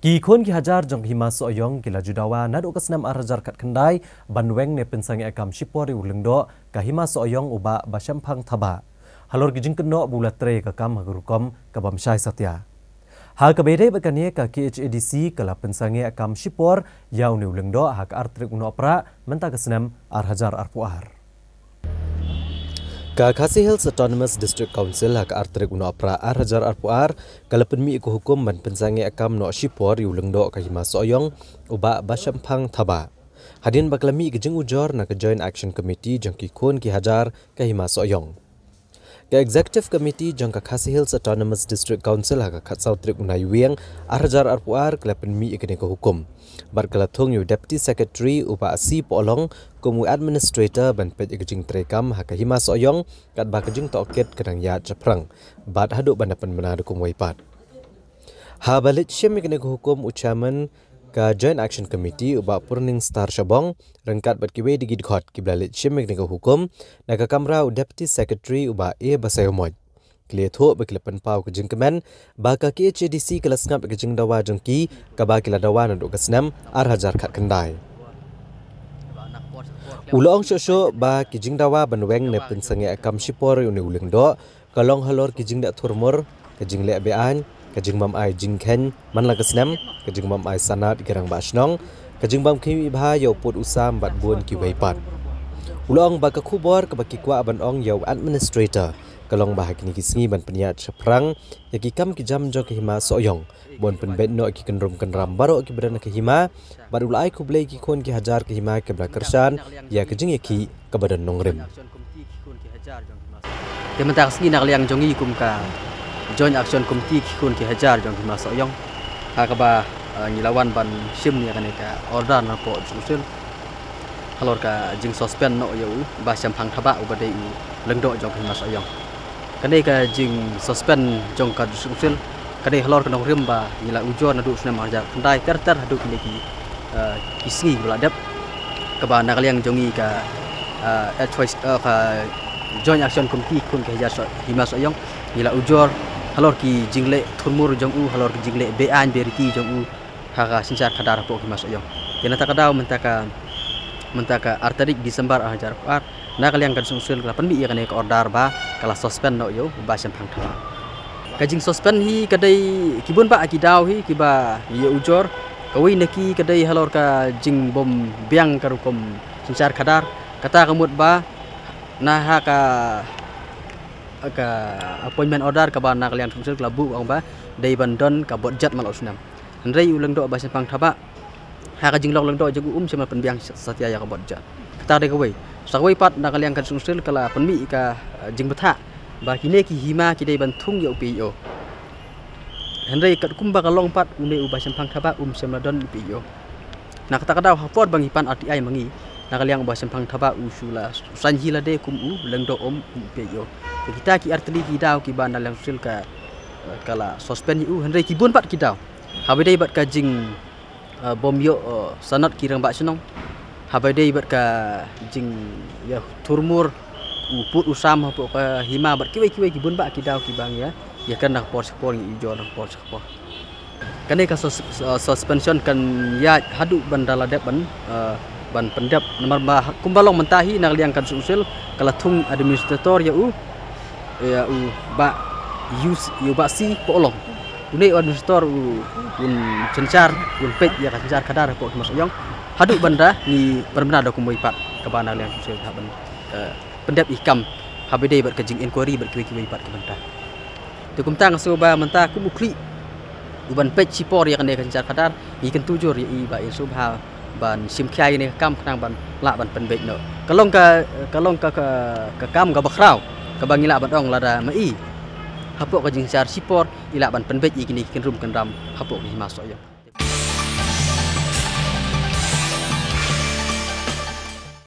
Ki khon ki hajar jong hima soyong kila judawa nado kasnam arhajar kat kendai banweng ne pensangi akam shipori ulengdo ka hima soyong uba basyampang thaba. Halor gijing keno bulatre ka kam hagurukom ka bamsyai satya. Ha ka bede bakanie ka KHADC kala pensangi akam shipor yau ne ulengdo ha ka artrik uno pra menta kasnam arhajar arpuar. Ka Khasi Hills Autonomous District Council hak artrik uno apra arhajar arpuar kala penmi ko hukum ban pensangi akam no shipor yulengdo ka hima soyong uba basyampang thaba. Hadin baklami gejeng ujor na ka Joint Action Committee jangki khon ki hajar ka hima soyong. Ka Executive Committee jang ka Khasi Hills Autonomous District Council hak khatsau trik unai wieng arhajar arpuar kala penmi ikene ko hukum. Barkala thong yu Deputy Secretary upa asi polong kumu administrator ban pej gejing trekam hak hima soyong kat ba gejing toket kadang ya chaprang bat haduk bandapan menadu kum waipat. Ha balit syem ikene ko hukum ucaman ka Joint Action Committee uba Purning Star Shabong rengkat bat kiwe digid khot kiblalit syem ikene ko hukum na ka kamra Deputy Secretary uba e basayomoj. Kile tho bekilapan pau ke jengkemen baka KHADC kelas ngap ke jeng dawa jengki kaba kila dawa nanduk kesnam arhajar kat kendai. Ulong syosyo ba ke jeng dawa banweng ne pensangi akam shipor uni uleng do kalong halor ke jeng dak turmur ke jeng lek bean ke jeng mam ai jeng ken man la kesnam ke jeng mam ai sanat gerang ba snong ke jeng bam kimi bha yo put usam bat bun ki weipat. Ulong baka khubor ke baki kwa ban ong yo administrator kalong bah kini kisngi ban peniat seprang yaki kam ki jam jo ke hima soyong bon pen bet no ki kenrum kenram baro ki berana ke hima baru lai ku blai ki khon ki hajar ke hima ke brakersan ya ke jing yaki ke badan nongrim ke mentak sni nak liang jongi kum ka Joint Action Committee ki khon ki hajar jong hima soyong ha ka ba ngilawan ban sim ya kan ka order na po usul halor ka jing suspend no yo ba sampang thaba ubadai u lengdo jong hima soyong kadai ka jing suspend jong ka usul kadai halor ka nongrim ba ngila ujor na du sna marja kendai ter hadu kini ki kisngi beladap ka ba nak liang jongi ka choice ka Joint Action Committee kun ka hajar hima soyong ngila ujor halor ki jingle thurmur jong u halor ki jingle bean beriti jong u ha sinsar kadar po hima soyong kena takadau mentaka artarik Disember hajar par nak liang kan usul ka penbi ya kan ka order ba kala suspend no yo ba sampang thaba kajing suspend hi kadai kibun ba akidau hi kiba ye ujor kawi neki kadai halor ka jing bom biang karukom sinsar kadar kata kamut ba nah ha ka appointment order ka ba nak liang usul labu ong ba dai bandon ka bodjat mal usnam ndrei uleng do ba sampang thaba ha ka jing lok leng do jagu sema penbiang satya ya ka bodjat kata de kawai sakwe pat nak liang kan usul kala penmi ka jing betha ba kine ki hima ki dei banthung yo pi yo hendai kat kumba ka long pat une u ba sampang thaba semladon pi yo nak kata kadau hapot bang hipan RTI mangi nak liang ba sampang thaba usula sanji la de kum u leng do pi yo kita ki artli ki dau ki ban liang usul ka kala suspend u hendai ki bun pat ki dau habai dei bat ka jing bom yo sanat kirang ba senong habai dei bat ka jing ya turmur uput usam apa ka hima bat kiwe ki bun ba ki dau ki bang ya kan nak por ni ijo nak por kan ka suspension kan ya hadu bandala dep ban pendap nomor ba kumbalong mentahi nak liang kan usul kala thung administrator ya u ba use yu ba si polong une administrator un cencar un pej ya kan cencar kadar po masoyong hadu banda ni permena dokumen pat ka bana liang usul ha ban pendap ikam habide bat kajing inquiry bat kiwi pat ke bentah tu kumtang soba mentah ku bukli uban pej sipor ya kan dia kencar kadar ikan tujur ya i ba subha ban sim khai ni kam knang ban la ban penbej no kalong ka kam ka bakrau ka bangila ban ong lada mai hapok kajing car sipor ila ban penbej ikini kin rum kan ram hapok ni masok ya